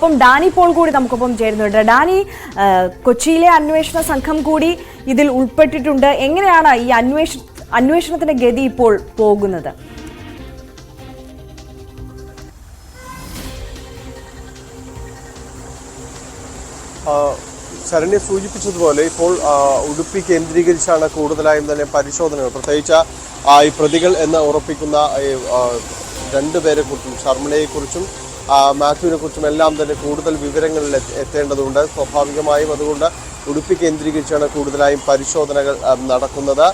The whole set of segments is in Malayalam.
ഒപ്പം ഡാനി പോൾ കൂടി നമുക്കൊപ്പം ചേരുന്നുണ്ട്. ഡാനി, കൊച്ചിയിലെ അന്വേഷണ സംഘം കൂടി ഇതിൽ ഉൾപ്പെട്ടിട്ടുണ്ട്. എങ്ങനെയാണ് ഈ അന്വേഷണത്തിന്റെ ഗതി ഇപ്പോൾ പോകുന്നത്? ശരണ്യ സൂചിപ്പിച്ചതുപോലെ ഇപ്പോൾ ഉടുപ്പി കേന്ദ്രീകരിച്ചാണ് കൂടുതലായും തന്നെ പരിശോധനകൾ, പ്രത്യേകിച്ച് ഈ പ്രതികൾ എന്ന് ഉറപ്പിക്കുന്ന രണ്ടുപേരെ കുറിച്ചും, ശർമ്മിളയെക്കുറിച്ചും മാത്യുവിനെ കുറിച്ചും എല്ലാം തന്നെ കൂടുതൽ വിവരങ്ങളിൽ എത്തേണ്ടതുണ്ട്. സ്വാഭാവികമായും അതുകൊണ്ട് ഉടുപ്പി കേന്ദ്രീകരിച്ചാണ് കൂടുതലായും പരിശോധനകൾ നടക്കുന്നത്.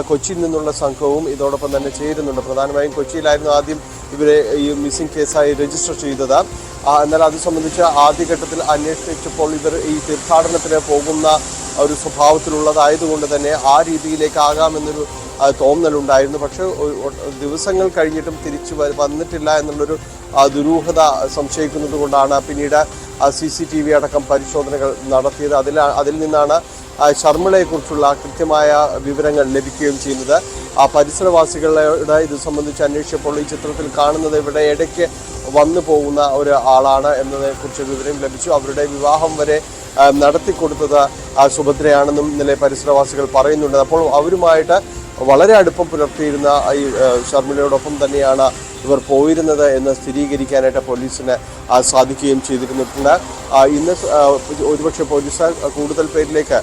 കൊച്ചിയിൽ നിന്നുള്ള സംഘവും ഇതോടൊപ്പം തന്നെ ചേരുന്നുണ്ട്. പ്രധാനമായും കൊച്ചിയിലായിരുന്നു ആദ്യം ഇവരെ ഈ മിസ്സിംഗ് കേസായി രജിസ്റ്റർ ചെയ്തത്. എന്നാൽ അത് സംബന്ധിച്ച് ആദ്യഘട്ടത്തിൽ അന്വേഷിച്ചപ്പോൾ ഇവർ ഈ തീർത്ഥാടനത്തിന് പോകുന്ന ഒരു സ്വഭാവത്തിലുള്ളതായതുകൊണ്ട് തന്നെ ആ രീതിയിലേക്കാകാമെന്നൊരു തോന്നലുണ്ടായിരുന്നു. പക്ഷേ ദിവസങ്ങൾ കഴിഞ്ഞിട്ടും തിരിച്ചു വന്നിട്ടില്ല എന്നുള്ളൊരു ദുരൂഹത സംശയിക്കുന്നത് കൊണ്ടാണ് പിന്നീട് CCTV അടക്കം പരിശോധനകൾ നടത്തിയത്. അതിൽ നിന്നാണ് ശർമ്മിളയെക്കുറിച്ചുള്ള കൃത്യമായ വിവരങ്ങൾ ലഭിക്കുകയും ചെയ്യുന്നത്. പരിസരവാസികളുടെ ഇത് സംബന്ധിച്ച് അന്വേഷിച്ചപ്പോൾ ഈ ചിത്രത്തിൽ കാണുന്നത് ഇവിടെ ഇടയ്ക്ക് വന്നു പോകുന്ന ഒരു ആളാണ് എന്നതിനെക്കുറിച്ച് വിവരം ലഭിച്ചു. അവരുടെ വിവാഹം വരെ നടത്തിക്കൊടുത്തത് സുഭദ്രയാണെന്നും ഇന്നലെ പരിസരവാസികൾ പറയുന്നുണ്ട്. അപ്പോൾ അവരുമായിട്ട് വളരെ അടുപ്പം പുലർത്തിയിരുന്ന ഈ ശർമ്മിളയോടൊപ്പം തന്നെയാണ് ഇവർ പോയിരുന്നത് എന്ന് സ്ഥിരീകരിക്കാനായിട്ട് പോലീസിന് സാധിക്കുകയും ചെയ്തിരുന്നിട്ടുണ്ട്. ഇന്ന് ഒരുപക്ഷെ പോലീസ് കൂടുതൽ പേരിലേക്ക്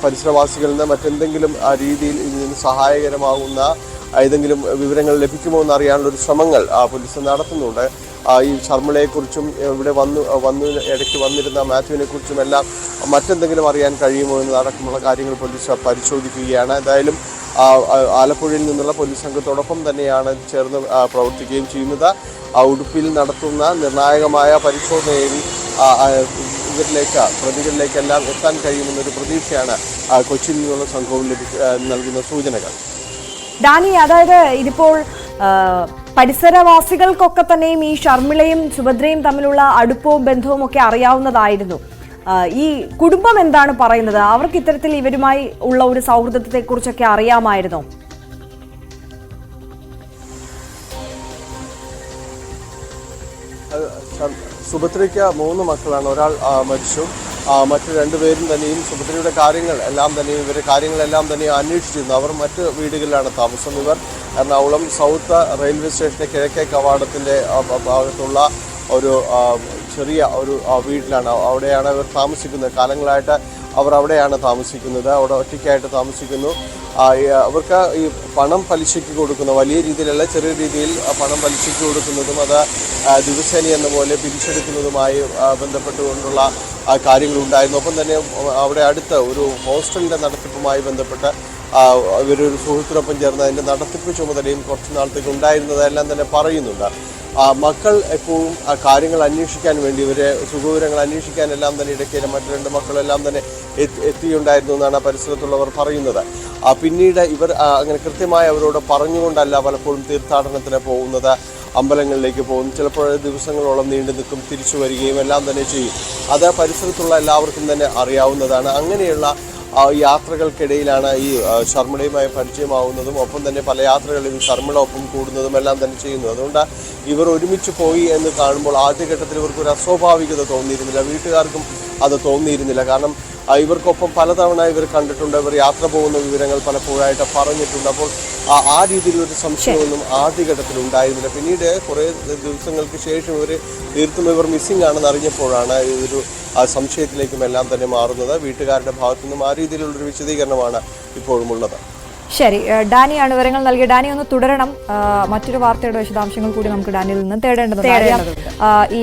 പരിസരവാസികളിൽ നിന്ന് മറ്റെന്തെങ്കിലും രീതിയിൽ ഇതിന് സഹായകരമാകുന്ന ഏതെങ്കിലും വിവരങ്ങൾ ലഭിക്കുമോ എന്നറിയാനുള്ളൊരു ശ്രമങ്ങൾ പോലീസ് നടത്തുന്നുണ്ട്. ഈ ശർമ്മിളയെക്കുറിച്ചും ഇവിടെ ഇടയ്ക്ക് വന്നിരുന്ന മാത്യുവിനെ കുറിച്ചും എല്ലാം മറ്റെന്തെങ്കിലും അറിയാൻ കഴിയുമോ എന്നതടക്കമുള്ള കാര്യങ്ങൾ പോലീസ് പരിശോധിക്കുകയാണ്. എന്തായാലും ആലപ്പുഴയിൽ നിന്നുള്ള പോലീസ് സംഘത്തോടൊപ്പം തന്നെയാണ് ചേർന്ന് പ്രവർത്തിക്കുകയും ചെയ്യുന്നത്. ഉടുപ്പിയിൽ നടത്തുന്ന നിർണായകമായ പരിശോധനയിൽ പ്രതികളിലേക്കെല്ലാം എത്താൻ കഴിയുമെന്നൊരു പ്രതീക്ഷയാണ് കൊച്ചിയിൽ നിന്നുള്ള സംഘവും നൽകുന്ന സൂചനകൾ. ഡാനി, അതായത് ഇതിപ്പോൾ പരിസരവാസികൾക്കൊക്കെ തന്നെയും ഈ ശർമ്മിളയും സുഭദ്രയും തമ്മിലുള്ള അടുപ്പവും ബന്ധവും ഒക്കെ അറിയാവുന്നതായിരുന്നു. ഈ കുടുംബം എന്താണ് പറയുന്നത്? അവർക്ക് ഇത്തരത്തിൽ ഇവരുമായി ഉള്ള ഒരു സൗഹൃദത്തെ കുറിച്ചൊക്കെ അറിയാമായിരുന്നോ? സുഭദ്രയ്ക്ക് 3 മക്കളാണ്. ഒരാൾ മരിച്ചു. മറ്റു 2 പേരും തന്നെയും സുഭദ്രയുടെ കാര്യങ്ങളെല്ലാം തന്നെ അന്വേഷിച്ചിരുന്നു. അവർ മറ്റ് വീടുകളിലാണ് താമസം. ഇവർ എറണാകുളം സൗത്ത് റെയിൽവേ സ്റ്റേഷന്റെ കിഴക്കേ കവാടത്തിൻ്റെ ഭാഗത്തുള്ള ഒരു ചെറിയ ഒരു വീട്ടിലാണ്. അവിടെയാണ് ഇവർ താമസിക്കുന്നത്. കാലങ്ങളായിട്ട് അവർ അവിടെയാണ് താമസിക്കുന്നത്. അവിടെ ഒറ്റയ്ക്കായിട്ട് താമസിക്കുന്നു. അവർക്ക് ഈ പണം പലിശയ്ക്ക് കൊടുക്കുന്ന, വലിയ രീതിയിലല്ല ചെറിയ രീതിയിൽ പണം പലിശയ്ക്ക് കൊടുക്കുന്നതും അത് ദിവസേന എന്ന പോലെ പിരിച്ചെടുക്കുന്നതുമായി ബന്ധപ്പെട്ടുകൊണ്ടുള്ള കാര്യങ്ങളുണ്ടായിരുന്നു. ഒപ്പം തന്നെ അവിടെ അടുത്ത് ഒരു ഹോസ്റ്റലിൻ്റെ നടത്തിപ്പുമായി ബന്ധപ്പെട്ട് ഇവരൊരു സുഹൃത്തിനൊപ്പം ചേർന്ന് അതിൻ്റെ നടത്തിപ്പ് ചുമതലയും കുറച്ച് നാളത്തേക്ക് ഉണ്ടായിരുന്നതെല്ലാം തന്നെ പറയുന്നുണ്ട്. മക്കൾ എപ്പോഴും കാര്യങ്ങൾ അന്വേഷിക്കാൻ വേണ്ടി, ഇവരെ സുഖവിവരങ്ങൾ അന്വേഷിക്കാനെല്ലാം തന്നെ ഇടയ്ക്ക് മറ്റു 2 മക്കളെല്ലാം തന്നെ എത്തിയുണ്ടായിരുന്നു എന്നാണ് പരിസരത്തുള്ളവർ പറയുന്നത്. പിന്നീട് ഇവർ അങ്ങനെ കൃത്യമായി അവരോട് പറഞ്ഞുകൊണ്ടല്ല പലപ്പോഴും തീർത്ഥാടനത്തിന് പോകുന്നത്. അമ്പലങ്ങളിലേക്ക് പോകും, ചിലപ്പോൾ ദിവസങ്ങളോളം നീണ്ടു നിൽക്കും, തിരിച്ചു വരികയും എല്ലാം തന്നെ ചെയ്യും. അത് പരിസരത്തുള്ള എല്ലാവർക്കും തന്നെ അറിയാവുന്നതാണ്. അങ്ങനെയുള്ള യാത്രകൾക്കിടയിലാണ് ഈ ശർമ്മിളയുമായി പരിചയമാവുന്നതും ഒപ്പം തന്നെ പല യാത്രകളിലും ശർമ്മിള ഒപ്പം കൂടുന്നതും എല്ലാം തന്നെ ചെയ്യുന്നു. അതുകൊണ്ട് ഇവർ ഒരുമിച്ച് പോയി എന്ന് കാണുമ്പോൾ ആദ്യഘട്ടത്തിൽ ഇവർക്കൊരു അസ്വാഭാവികത തോന്നിയിരുന്നില്ല, വീട്ടുകാർക്കും അത് തോന്നിയിരുന്നില്ല. കാരണം ഇവർക്കൊപ്പം പലതവണ ഇവർ കണ്ടിട്ടുണ്ട്, ഇവർ യാത്ര പോകുന്ന വിവരങ്ങൾ പലപ്പോഴായിട്ട് പറഞ്ഞിട്ടുണ്ട്. അപ്പോൾ ആ രീതിയിലൊരു സംശയമൊന്നും ആദ്യഘട്ടത്തിൽ ഉണ്ടായിരുന്നില്ല. പിന്നീട് കുറേ ദിവസങ്ങൾക്ക് ശേഷം തീർത്തും ഇവർ മിസ്സിംഗ് ആണെന്ന് അറിഞ്ഞപ്പോഴാണ് ഇതൊരു സംശയത്തിലേക്കും എല്ലാം തന്നെ മാറുന്നത്. വീട്ടുകാരുടെ ഭാഗത്തു നിന്നും ആ രീതിയിലുള്ളൊരു വിശദീകരണമാണ് ഇപ്പോഴും ഉള്ളത്. ശരി, ഡാനിയാണ് വിവരങ്ങൾ നൽകിയ. ഡാനി, ഒന്ന് തുടരണം. മറ്റൊരു വാർത്തയുടെ വിശദാംശങ്ങൾ കൂടി നമുക്ക് ഡാനിയിൽ നിന്ന് തേടേണ്ടതുണ്ട്. ഈ